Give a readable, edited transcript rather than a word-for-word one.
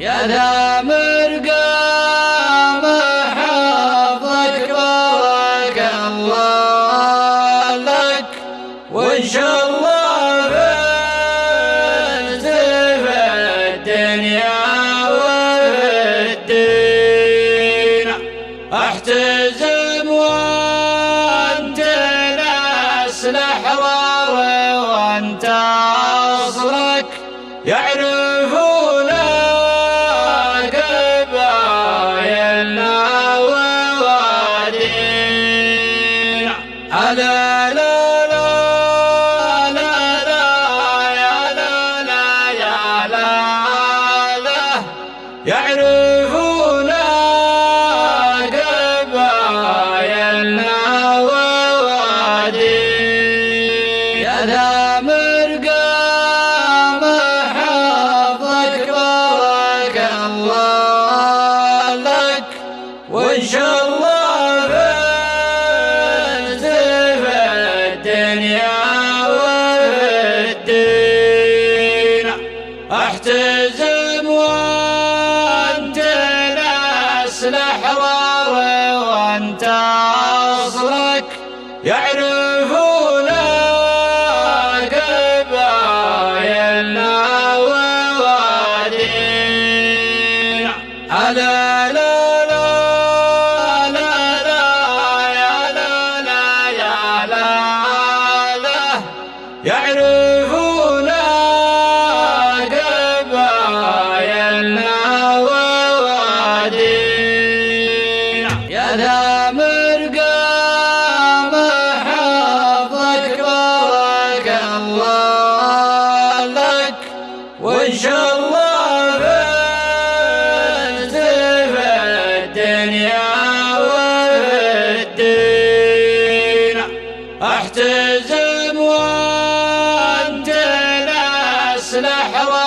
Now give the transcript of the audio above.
يا ذا مرقام حفظك بارك الله لك، وإن شاء الله فزت في الدنيا والدين. احتزم وانت نسل حرار، وانت اصلك يعرفون قبايلنا ووادينا. لا لا لا لا لا يا لا لا يا لا لا، يعرفون قبايلنا ووادينا. يا ذا مرقام حفظك بارك الله لك، وإن شاء الله فزت في الدنيا والدين. احتزم وانت نسل حرار، وانت اصلك يعرفون قبايلنا ووادينا. لا لا لا لا لا يا لا لا يا لا لا، يعرفون قبايلنا ووادينا. يا ذا مرقام حفظك بارك الله لك، وإن شاء الله فزت في الدنيا والدين. احتزم وانت نسل حرار،